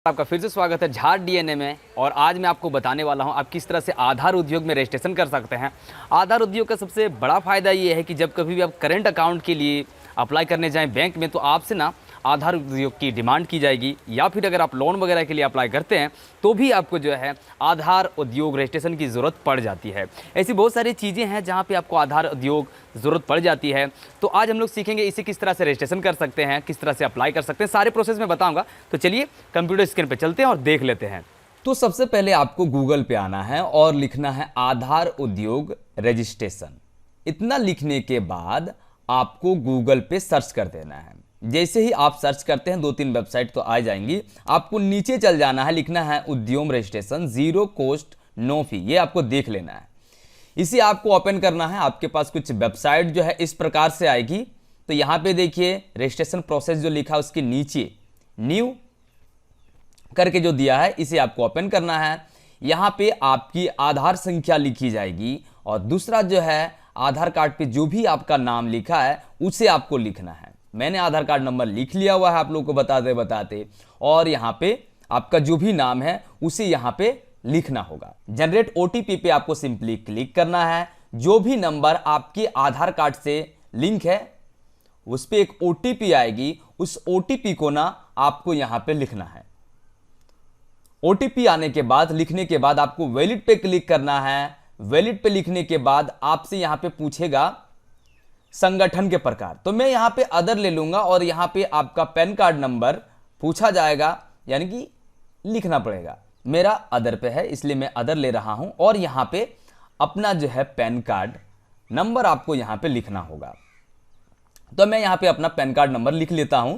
आपका फिर से स्वागत है झार डीएनए में। और आज मैं आपको बताने वाला हूं आप किस तरह से आधार उद्योग में रजिस्ट्रेशन कर सकते हैं। आधार उद्योग का सबसे बड़ा फ़ायदा ये है कि जब कभी भी आप करंट अकाउंट के लिए अप्लाई करने जाएं बैंक में, तो आपसे ना आधार उद्योग की डिमांड की जाएगी, या फिर अगर आप लोन वगैरह के लिए अप्लाई करते हैं तो भी आपको जो है आधार उद्योग रजिस्ट्रेशन की ज़रूरत पड़ जाती है। ऐसी बहुत सारी चीज़ें हैं जहाँ पे आपको आधार उद्योग ज़रूरत पड़ जाती है। तो आज हम लोग सीखेंगे इसे किस तरह से रजिस्ट्रेशन कर सकते हैं, किस तरह से अप्लाई कर सकते हैं, सारे प्रोसेस में बताऊँगा। तो चलिए कंप्यूटर स्क्रीन पर चलते हैं और देख लेते हैं। तो सबसे पहले आपको गूगल पे आना है और लिखना है आधार उद्योग रजिस्ट्रेशन। इतना लिखने के बाद आपको गूगल पे सर्च कर देना है। जैसे ही आप सर्च करते हैं 2-3 वेबसाइट तो आ जाएंगी। आपको नीचे चल जाना है, लिखना है Udyam registration, zero cost no fee, ये आपको देख लेना है। इसे आपको ओपन करना है। आपके पास कुछ वेबसाइट जो है इस प्रकार से आएगी। तो यहाँ पे देखिए रजिस्ट्रेशन प्रोसेस जो लिखा है उसके नीचे न्यू करके जो दिया है इसे आपको ओपन करना है। यहाँ पे आपकी आधार संख्या लिखी जाएगी और दूसरा जो है आधार कार्ड पे जो भी आपका नाम लिखा है उसे आपको लिखना है। मैंने आधार कार्ड नंबर लिख लिया हुआ है आप लोगों को बताते बताते, और यहाँ पे आपका जो भी नाम है उसे यहाँ पे लिखना होगा। जनरेट ओटीपी पे आपको सिंपली क्लिक करना है। जो भी नंबर आपके आधार कार्ड से लिंक है उस पर एक ओटीपी आएगी, उस ओटीपी को ना आपको यहाँ पे लिखना है। ओटीपी आने के बाद लिखने के बाद आपको वैलिड पे क्लिक करना है। वैलिड पे लिखने के बाद आपसे यहाँ पे पूछेगा संगठन के प्रकार, तो मैं यहाँ पे अदर ले लूंगा और यहाँ पे आपका पैन कार्ड नंबर पूछा जाएगा, यानी कि लिखना पड़ेगा। मेरा अदर पे है इसलिए मैं अदर ले रहा हूं और यहाँ पे अपना जो है पैन कार्ड नंबर आपको यहाँ पे लिखना होगा। तो मैं यहाँ पे अपना पैन कार्ड नंबर लिख लेता हूं।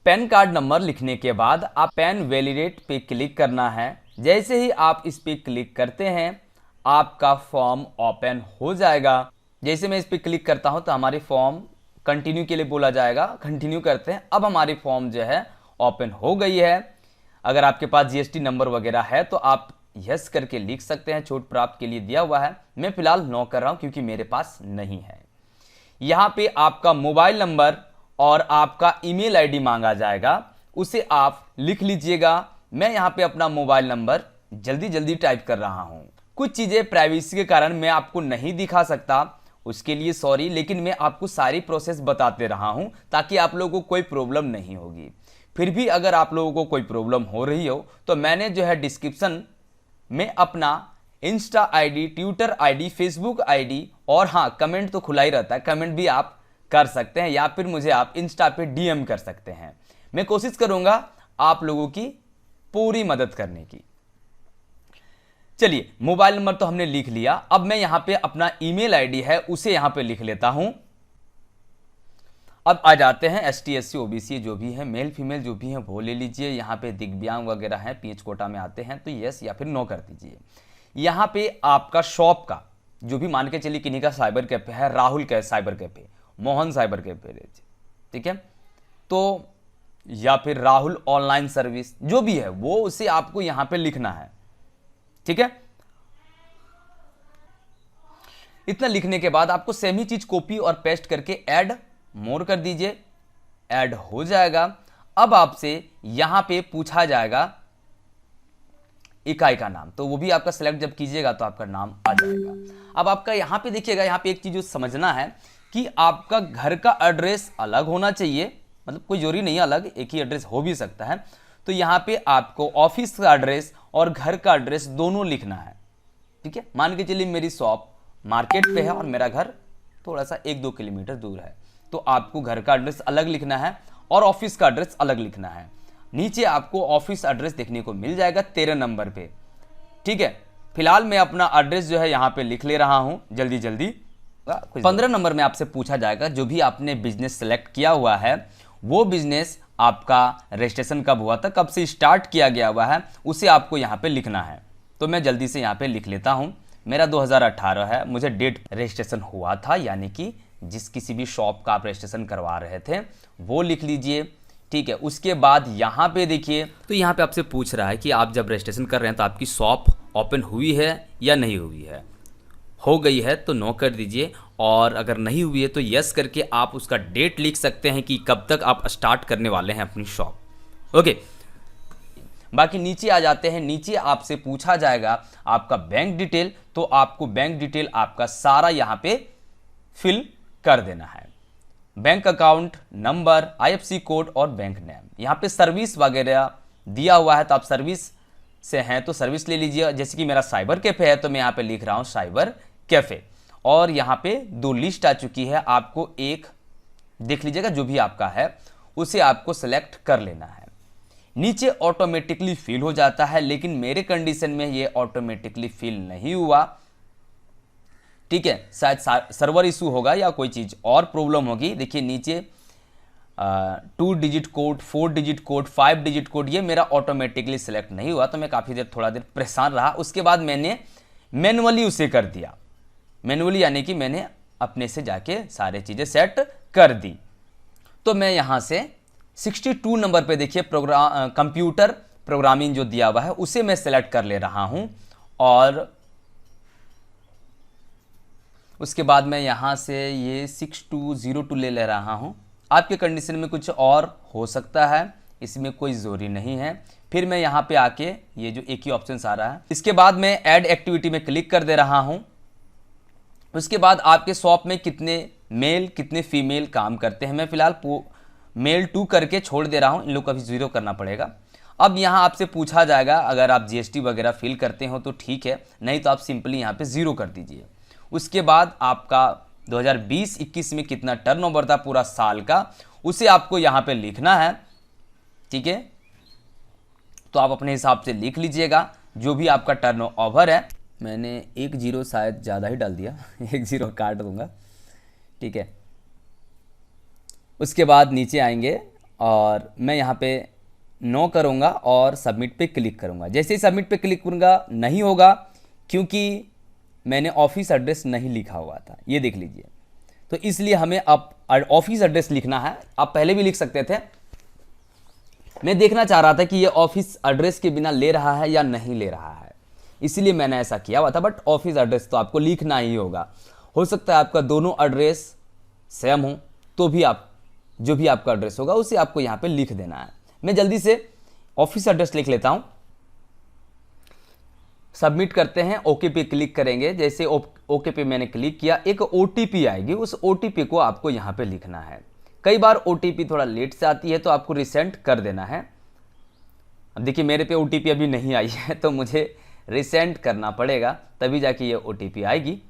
पैन कार्ड नंबर लिखने के बाद आप पैन वैलिडेट पे क्लिक करना है। जैसे ही आप इस पे क्लिक करते हैं आपका फॉर्म ओपन हो जाएगा। जैसे मैं इस पे क्लिक करता हूं तो हमारे फॉर्म कंटिन्यू के लिए बोला जाएगा, कंटिन्यू करते हैं। अब हमारी फॉर्म जो है ओपन हो गई है। अगर आपके पास जीएसटी नंबर वगैरह है तो आप यस करके लिख सकते हैं, छूट प्राप्त के लिए दिया हुआ है। मैं फिलहाल नो कर रहा हूं क्योंकि मेरे पास नहीं है। यहां पे आपका मोबाइल नंबर और आपका ईमेल आईडी मांगा जाएगा, उसे आप लिख लीजिएगा। मैं यहां पे अपना मोबाइल नंबर जल्दी जल्दी टाइप कर रहा हूं। कुछ चीजें प्राइवेसी के कारण मैं आपको नहीं दिखा सकता, उसके लिए सॉरी, लेकिन मैं आपको सारी प्रोसेस बताते रहा हूं ताकि आप लोगों को कोई प्रॉब्लम नहीं होगी। फिर भी अगर आप लोगों को कोई प्रॉब्लम हो रही हो तो मैंने जो है डिस्क्रिप्शन में अपना Insta ID, Twitter ID, Facebook ID और हाँ कमेंट तो खुला ही रहता है, कमेंट भी आप कर सकते हैं या फिर मुझे आप इंस्टा पे डीएम कर सकते हैं। मैं कोशिश करूंगा आप लोगों की पूरी मदद करने की। चलिए मोबाइल नंबर तो हमने लिख लिया। अब मैं यहां पे अपना ईमेल आईडी है उसे यहां पे लिख लेता हूं। अब आ जाते हैं एसटी एससी ओबीसी जो भी है, मेल फीमेल जो भी है वो ले लीजिए। यहाँ पे दिव्यांग वगैरह हैं, पीएच कोटा में आते हैं तो यस या फिर नो कर दीजिए। यहाँ पे आपका शॉप का जो भी मान के चलिए किन्हीं का साइबर कैफे है, राहुल का cyber cafe, Mohan cyber cafe, ठीक है, तो या फिर राहुल ऑनलाइन सर्विस जो भी है वो उसे आपको यहाँ पे लिखना है, ठीक है। इतना लिखने के बाद आपको सेम ही चीज कॉपी और पेस्ट करके ऐड मोर कर दीजिए, ऐड हो जाएगा। अब आपसे यहां पे पूछा जाएगा इकाई का नाम, तो वो भी आपका सिलेक्ट जब कीजिएगा तो आपका नाम आ जाएगा। अब आपका यहां पे देखिएगा, यहां पे एक चीज समझना है कि आपका घर का एड्रेस अलग होना चाहिए, मतलब कोई जरूरी नहीं अलग, एक ही एड्रेस हो भी सकता है। तो यहां पे आपको ऑफिस का एड्रेस और घर का एड्रेस दोनों लिखना है, ठीक है। मान के चलिए मेरी शॉप मार्केट पे है और मेरा घर थोड़ा सा 1-2 किलोमीटर दूर है, तो आपको घर का एड्रेस अलग लिखना है और ऑफिस का एड्रेस अलग लिखना है। नीचे आपको ऑफिस एड्रेस देखने को मिल जाएगा 13 नंबर पे, ठीक है। फिलहाल मैं अपना एड्रेस जो है यहाँ पे लिख ले रहा हूँ जल्दी जल्दी। 15 नंबर में आपसे पूछा जाएगा जो भी आपने बिजनेस सेलेक्ट किया हुआ है वो बिजनेस आपका रजिस्ट्रेशन कब हुआ था, कब से स्टार्ट किया गया हुआ है, उसे आपको यहाँ पे लिखना है। तो मैं जल्दी से यहाँ पे लिख लेता हूँ। मेरा 2018 है, मुझे डेट रजिस्ट्रेशन हुआ था, यानी कि जिस किसी भी शॉप का आप रजिस्ट्रेशन करवा रहे थे वो लिख लीजिए, ठीक है। उसके बाद यहाँ पे देखिए, तो यहाँ पे आपसे पूछ रहा है कि आप जब रजिस्ट्रेशन कर रहे हैं तो आपकी शॉप ओपन हुई है या नहीं हुई है। हो गई है तो नो कर दीजिए, और अगर नहीं हुई है तो यस करके आप उसका डेट लिख सकते हैं कि कब तक आप स्टार्ट करने वाले हैं अपनी शॉप, ओके। बाकी नीचे आ जाते हैं, नीचे आपसे पूछा जाएगा आपका बैंक डिटेल, तो आपको बैंक डिटेल आपका सारा यहाँ पे फिल कर देना है। Bank account number, IFSC code और बैंक नेम। यहाँ पे सर्विस वगैरह दिया हुआ है, तो आप सर्विस से हैं तो सर्विस ले लीजिए। जैसे कि मेरा साइबर कैफ़े है तो मैं यहाँ पे लिख रहा हूँ साइबर कैफ़े। और यहाँ पे 2 लिस्ट आ चुकी है, आपको एक देख लीजिएगा, जो भी आपका है उसे आपको सेलेक्ट कर लेना है। नीचे ऑटोमेटिकली फिल हो जाता है, लेकिन मेरे कंडीशन में ये ऑटोमेटिकली फिल नहीं हुआ, ठीक है। शायद सर्वर इशू होगा या कोई चीज़ और प्रॉब्लम होगी। देखिए नीचे 2 digit code, 4 digit code, 5 digit code, ये मेरा ऑटोमेटिकली सिलेक्ट नहीं हुआ, तो मैं काफ़ी देर, थोड़ा देर परेशान रहा। उसके बाद मैंने मैनुअली उसे कर दिया। मैनुअली यानी कि मैंने अपने से जाके सारे चीज़ें सेट कर दी। तो मैं यहाँ से 62 नंबर पे देखिए कंप्यूटर प्रोग्रामिंग जो दिया हुआ है उसे मैं सेलेक्ट कर ले रहा हूँ। और उसके बाद मैं यहाँ से ये 6202 ले रहा हूँ। आपके कंडीशन में कुछ और हो सकता है, इसमें कोई ज़रूरी नहीं है। फिर मैं यहाँ पे आके ये जो एक ही ऑप्शन आ रहा है, इसके बाद मैं ऐड एक्टिविटी में क्लिक कर दे रहा हूँ। उसके बाद आपके शॉप में कितने मेल कितने फीमेल काम करते हैं, मैं फिलहाल मेल 2 करके छोड़ दे रहा हूँ, इन लोग का भी 0 करना पड़ेगा। अब यहाँ आपसे पूछा जाएगा, अगर आप जीएसटी वगैरह फिल करते हो तो ठीक है, नहीं तो आप सिंपली यहाँ पे 0 कर दीजिए। उसके बाद आपका 2020-21 में कितना टर्नओवर था पूरा साल का, उसे आपको यहाँ पे लिखना है, ठीक है। तो आप अपने हिसाब से लिख लीजिएगा जो भी आपका टर्नओवर है। मैंने 1 0 शायद ज़्यादा ही डाल दिया 1 0 काट दूंगा, ठीक है। उसके बाद नीचे आएंगे और मैं यहाँ पे नो करूँगा और सबमिट पे क्लिक करूँगा। जैसे ही सबमिट पे क्लिक करूँगा नहीं होगा, क्योंकि मैंने ऑफिस एड्रेस नहीं लिखा हुआ था, ये देख लीजिए। तो इसलिए हमें अब ऑफिस एड्रेस लिखना है। आप पहले भी लिख सकते थे, मैं देखना चाह रहा था कि ये ऑफिस एड्रेस के बिना ले रहा है या नहीं ले रहा है, इसलिए मैंने ऐसा किया हुआ था। बट ऑफिस एड्रेस तो आपको लिखना ही होगा। हो सकता है आपका दोनों एड्रेस सेम हो, तो भी आप जो भी आपका एड्रेस होगा उसे आपको यहाँ पे लिख देना है। मैं जल्दी से ऑफिस एड्रेस लिख लेता हूँ। सबमिट करते हैं, ओके पे क्लिक करेंगे। जैसे ओके पे मैंने क्लिक किया, एक ओटीपी आएगी, उस ओटीपी को आपको यहाँ पे लिखना है। कई बार ओटीपी थोड़ा लेट से आती है तो आपको रिसेंड कर देना है। अब देखिए मेरे पे ओटीपी अभी नहीं आई है, तो मुझे रिसेंड करना पड़ेगा, तभी जाके ये ओटीपी आएगी।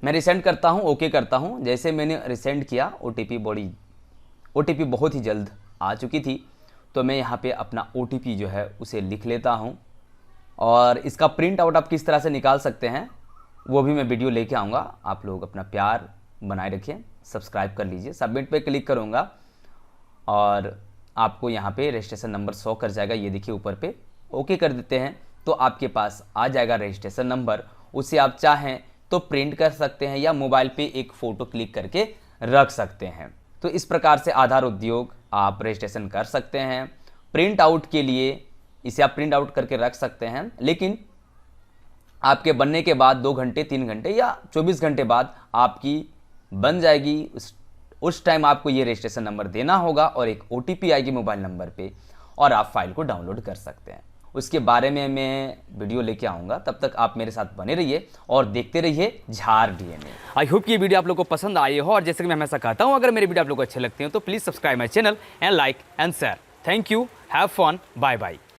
मैं रिसेंड करता हूँ, ओके करता हूँ। जैसे मैंने रिसेंड किया, ओटीपी बहुत ही जल्द आ चुकी थी। तो मैं यहाँ पे अपना ओटीपी जो है उसे लिख लेता हूँ, और इसका प्रिंट आउट आप किस तरह से निकाल सकते हैं वो भी मैं वीडियो लेके आऊँगा। आप लोग अपना प्यार बनाए रखिए, सब्सक्राइब कर लीजिए। सबमिट पे क्लिक करूँगा और आपको यहाँ पे रजिस्ट्रेशन नंबर शो कर जाएगा, ये देखिए ऊपर पे। ओके कर देते हैं तो आपके पास आ जाएगा रजिस्ट्रेशन नंबर। उसे आप चाहें तो प्रिंट कर सकते हैं या मोबाइल पे एक फ़ोटो क्लिक करके रख सकते हैं। तो इस प्रकार से आधार उद्योग आप रजिस्ट्रेशन कर सकते हैं। प्रिंट आउट के लिए इसे आप प्रिंट आउट करके रख सकते हैं, लेकिन आपके बनने के बाद 2 घंटे 3 घंटे या 24 घंटे बाद आपकी बन जाएगी। उस टाइम आपको ये रजिस्ट्रेशन नंबर देना होगा और एक ओटीपी आएगी मोबाइल नंबर पे, और आप फाइल को डाउनलोड कर सकते हैं। उसके बारे में मैं वीडियो लेके आऊँगा, तब तक आप मेरे साथ बने रहिए और देखते रहिए झार डीएनए। आई होप कि ये वीडियो आप लोगों को पसंद आई हो, और जैसे कि मैं हमेशा कहता हूँ, अगर मेरे वीडियो आप लोगों को अच्छे लगते हैं तो please subscribe my channel and like and share. Thank you, have fun, bye bye.